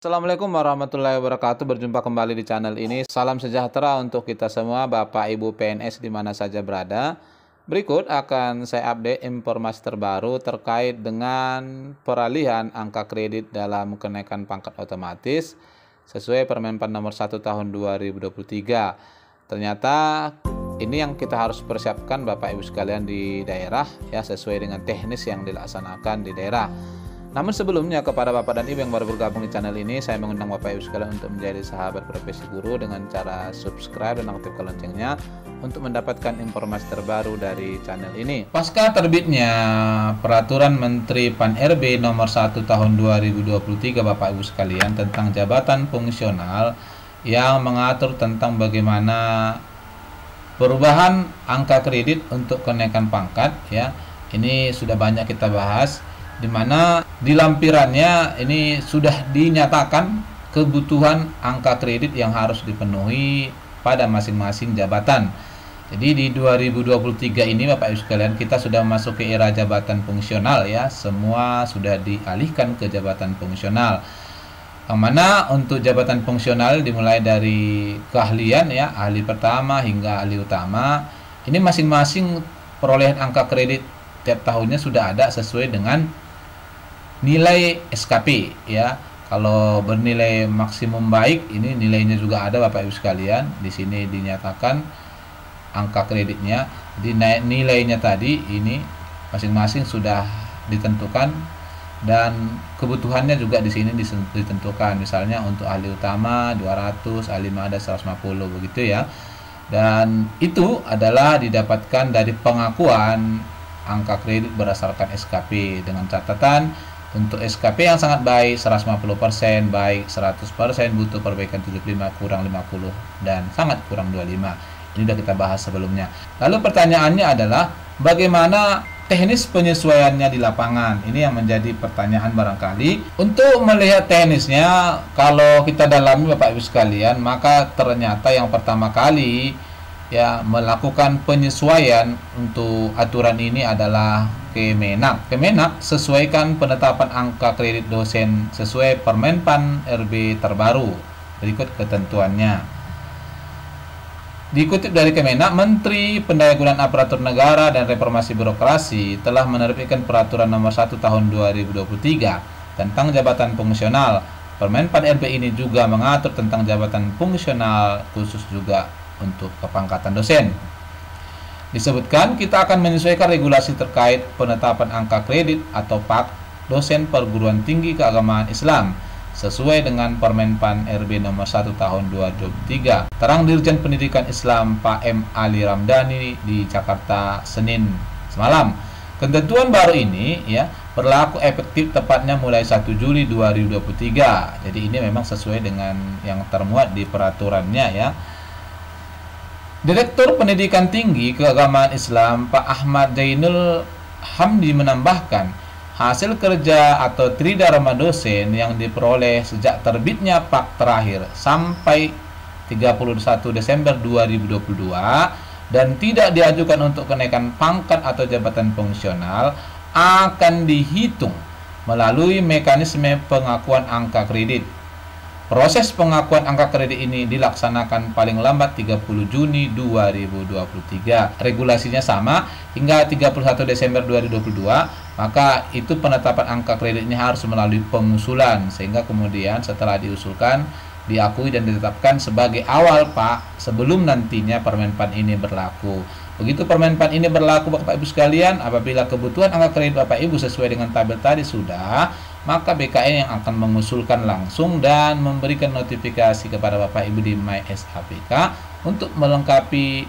Assalamualaikum warahmatullahi wabarakatuh. Berjumpa kembali di channel ini. Salam sejahtera untuk kita semua, Bapak Ibu PNS di mana saja berada. Berikut akan saya update informasi terbaru terkait dengan peralihan angka kredit dalam kenaikan pangkat otomatis sesuai Permenpan nomor 1 tahun 2023. Ternyata ini yang kita harus persiapkan Bapak Ibu sekalian di daerah ya, sesuai dengan teknis yang dilaksanakan di daerah. Namun sebelumnya, kepada Bapak dan Ibu yang baru bergabung di channel ini, saya mengundang Bapak Ibu sekalian untuk menjadi sahabat profesi guru dengan cara subscribe dan aktifkan loncengnya untuk mendapatkan informasi terbaru dari channel ini. Pasca terbitnya Peraturan Menteri Pan-RB nomor 1 tahun 2023 Bapak Ibu sekalian tentang jabatan fungsional yang mengatur tentang bagaimana perubahan angka kredit untuk kenaikan pangkat ya. Ini sudah banyak kita bahas, di mana di lampirannya ini sudah dinyatakan kebutuhan angka kredit yang harus dipenuhi pada masing-masing jabatan. Jadi di 2023 ini Bapak Ibu sekalian, kita sudah masuk ke era jabatan fungsional ya. Semua sudah dialihkan ke jabatan fungsional. Yang mana untuk jabatan fungsional dimulai dari keahlian ya, ahli pertama hingga ahli utama. Ini masing-masing perolehan angka kredit tiap tahunnya sudah ada sesuai dengan nilai SKP ya. Kalau bernilai maksimum baik, ini nilainya juga ada Bapak Ibu sekalian. Di sini dinyatakan angka kreditnya. Di nilainya tadi ini masing-masing sudah ditentukan dan kebutuhannya juga di sini ditentukan. Misalnya untuk ahli utama 200, ahli mada 150 begitu ya. Dan itu adalah didapatkan dari pengakuan angka kredit berdasarkan SKP dengan catatan untuk SKP yang sangat baik 150%, baik 100%, butuh perbaikan 75, kurang 50, dan sangat kurang 25. Ini sudah kita bahas sebelumnya. Lalu pertanyaannya adalah bagaimana teknis penyesuaiannya di lapangan? Ini yang menjadi pertanyaan barangkali. Untuk melihat teknisnya, kalau kita dalami Bapak Ibu sekalian, maka ternyata yang pertama kali ya melakukan penyesuaian untuk aturan ini adalah Kemenak. Kemenak sesuaikan penetapan angka kredit dosen sesuai Permenpan RB terbaru. Berikut ketentuannya. Dikutip dari Kemenak, Menteri Pendayagunaan Aparatur Negara dan Reformasi Birokrasi telah menerbitkan Peraturan Nomor 1 Tahun 2023 tentang jabatan fungsional. Permenpan RB ini juga mengatur tentang jabatan fungsional khusus juga untuk kepangkatan dosen. Disebutkan kita akan menyesuaikan regulasi terkait penetapan angka kredit atau PAK dosen perguruan tinggi keagamaan Islam sesuai dengan Permenpan RB nomor 1 tahun 2023. Terang Dirjen Pendidikan Islam Pak M. Ali Ramdhani di Jakarta Senin semalam. Ketentuan baru ini ya berlaku efektif tepatnya mulai 1 Juli 2023. Jadi ini memang sesuai dengan yang termuat di peraturannya ya. Direktur Pendidikan Tinggi Keagamaan Islam Pak Ahmad Zainul Hamdi menambahkan, hasil kerja atau tridharma dosen yang diperoleh sejak terbitnya PAK terakhir sampai 31 Desember 2022 dan tidak diajukan untuk kenaikan pangkat atau jabatan fungsional akan dihitung melalui mekanisme pengakuan angka kredit. Proses pengakuan angka kredit ini dilaksanakan paling lambat 30 Juni 2023. Regulasinya sama hingga 31 Desember 2022, maka itu penetapan angka kreditnya harus melalui pengusulan sehingga kemudian setelah diusulkan diakui dan ditetapkan sebagai awal Pak sebelum nantinya Permenpan ini berlaku. Begitu Permenpan ini berlaku Bapak Ibu sekalian, apabila kebutuhan angka kredit Bapak Ibu sesuai dengan tabel tadi sudah, maka BKN yang akan mengusulkan langsung dan memberikan notifikasi kepada Bapak Ibu di MySAPK untuk melengkapi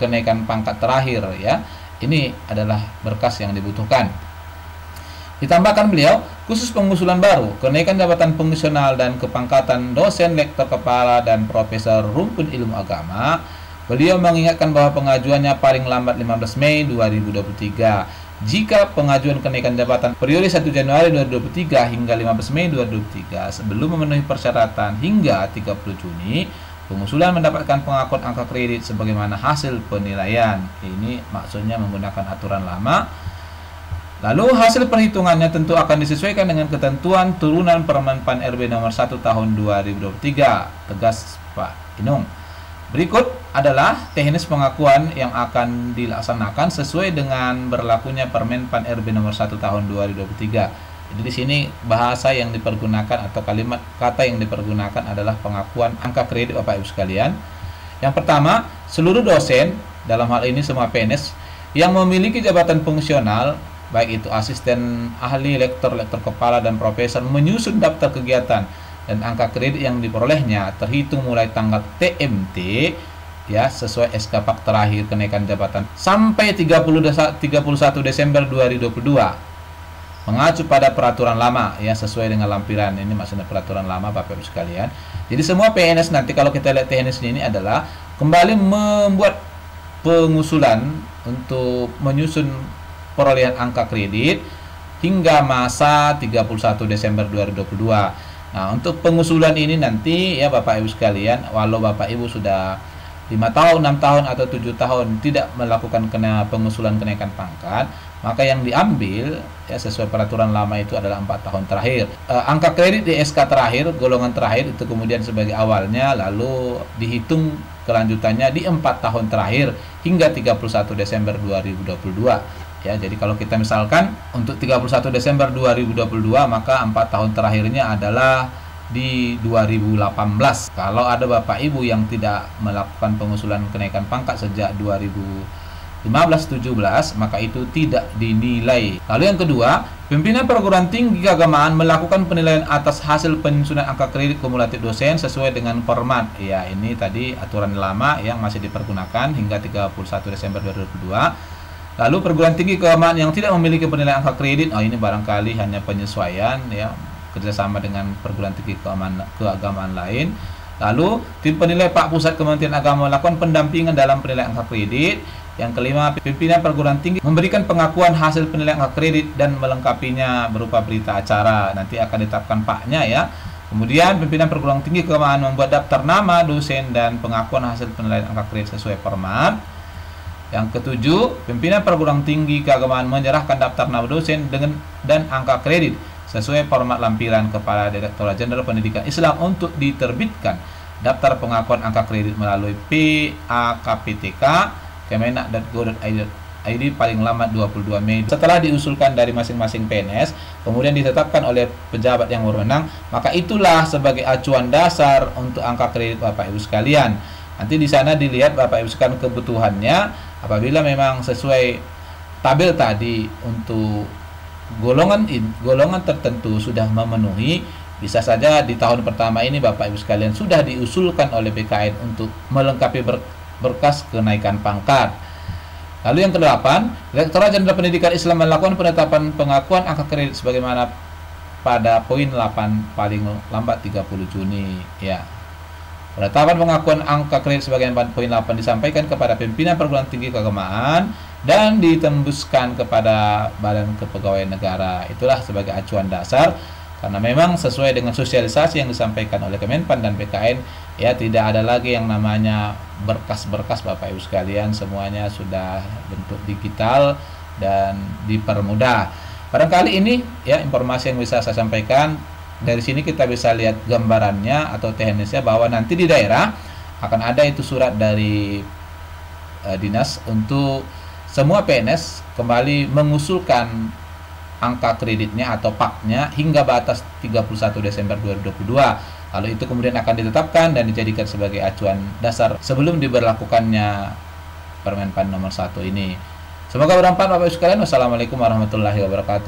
kenaikan pangkat terakhir ya. Ini adalah berkas yang dibutuhkan. Ditambahkan beliau, khusus pengusulan baru, kenaikan jabatan fungsional dan kepangkatan dosen, lektor kepala dan profesor rumpun ilmu agama, beliau mengingatkan bahwa pengajuannya paling lambat 15 Mei 2023. Jika pengajuan kenaikan jabatan periode 1 Januari 2023 hingga 15 Mei 2023 sebelum memenuhi persyaratan hingga 30 Juni, pengusulan mendapatkan pengakuan angka kredit sebagaimana hasil penilaian. Ini maksudnya menggunakan aturan lama Lalu hasil perhitungannya tentu akan disesuaikan dengan ketentuan turunan Permen PAN RB nomor 1 tahun 2023, tegas Pak Inung. Berikut adalah teknis pengakuan yang akan dilaksanakan sesuai dengan berlakunya Permen PAN RB nomor 1 tahun 2023. Jadi di sini bahasa yang dipergunakan atau kalimat kata yang dipergunakan adalah pengakuan angka kredit Bapak Ibu sekalian. Yang pertama, seluruh dosen, dalam hal ini semua PNS yang memiliki jabatan fungsional, baik itu asisten ahli, lektor kepala, dan profesor, menyusun daftar kegiatan dan angka kredit yang diperolehnya terhitung mulai tanggal TMT ya sesuai SK Pak terakhir kenaikan jabatan sampai 31 Desember 2022 mengacu pada peraturan lama ya sesuai dengan lampiran. Ini maksudnya peraturan lama Bapak Ibu sekalian. Jadi semua PNS nanti kalau kita lihat teknis ini adalah kembali membuat pengusulan untuk menyusun perolehan angka kredit hingga masa 31 Desember 2022. Nah, untuk pengusulan ini nanti ya Bapak Ibu sekalian, walau Bapak Ibu sudah 5 tahun, 6 tahun, atau 7 tahun tidak melakukan pengusulan kenaikan pangkat, maka yang diambil ya sesuai peraturan lama itu adalah 4 tahun terakhir. Angka kredit di SK terakhir, golongan terakhir itu kemudian sebagai awalnya, lalu dihitung kelanjutannya di 4 tahun terakhir hingga 31 Desember 2022. Ya, jadi kalau kita misalkan untuk 31 Desember 2022, maka 4 tahun terakhirnya adalah di 2018. Kalau ada Bapak Ibu yang tidak melakukan pengusulan kenaikan pangkat sejak 2015-17, maka itu tidak dinilai. Lalu yang kedua, pimpinan perguruan tinggi keagamaan melakukan penilaian atas hasil penyusunan angka kredit kumulatif dosen sesuai dengan Perman. Ya, ini tadi aturan lama yang masih dipergunakan hingga 31 Desember 2022. Lalu perguruan tinggi keagamaan yang tidak memiliki penilaian angka kredit, ini barangkali hanya penyesuaian ya kerjasama dengan perguruan tinggi keagamaan lain. Lalu tim penilai Pak Pusat Kementerian Agama melakukan pendampingan dalam penilaian angka kredit. Yang kelima, pimpinan perguruan tinggi memberikan pengakuan hasil penilaian angka kredit dan melengkapinya berupa berita acara. Nanti akan ditetapkan Paknya ya. Kemudian pimpinan perguruan tinggi keagamaan membuat daftar nama dosen dan pengakuan hasil penilaian angka kredit sesuai Perman. Yang ketujuh, pimpinan perguruan tinggi keagamaan menyerahkan daftar nama dosen dan angka kredit sesuai format lampiran kepada Direktorat Jenderal Pendidikan Islam untuk diterbitkan daftar pengakuan angka kredit melalui PAKPTK Kemenak.go.id paling lambat 22 Mei. Setelah diusulkan dari masing-masing PNS, kemudian ditetapkan oleh pejabat yang berwenang, maka itulah sebagai acuan dasar untuk angka kredit Bapak Ibu sekalian. Nanti di sana dilihat Bapak Ibu sekalian kebutuhannya. Apabila memang sesuai tabel tadi untuk golongan tertentu sudah memenuhi, bisa saja di tahun pertama ini Bapak Ibu sekalian sudah diusulkan oleh BKN untuk melengkapi berkas kenaikan pangkat. Lalu yang kedelapan, Direktorat Jenderal Pendidikan Islam melakukan penetapan pengakuan angka kredit sebagaimana pada poin 8 paling lambat 30 Juni ya. Penetapan pengakuan angka kredit sebagai poin 8 disampaikan kepada pimpinan perguruan tinggi keagamaan dan ditembuskan kepada Badan Kepegawaian Negara. Itulah sebagai acuan dasar, karena memang sesuai dengan sosialisasi yang disampaikan oleh Kemenpan dan BKN, ya tidak ada lagi yang namanya berkas-berkas Bapak Ibu sekalian, semuanya sudah bentuk digital dan dipermudah. Barangkali ini ya informasi yang bisa saya sampaikan. Dari sini kita bisa lihat gambarannya atau teknisnya bahwa nanti di daerah akan ada itu surat dari dinas untuk semua PNS kembali mengusulkan angka kreditnya atau PAK-nya hingga batas 31 Desember 2022. Lalu itu kemudian akan ditetapkan dan dijadikan sebagai acuan dasar sebelum diberlakukannya Permen PAN nomor 1 ini. Semoga bermanfaat Bapak Ibu sekalian. Wassalamualaikum warahmatullahi wabarakatuh.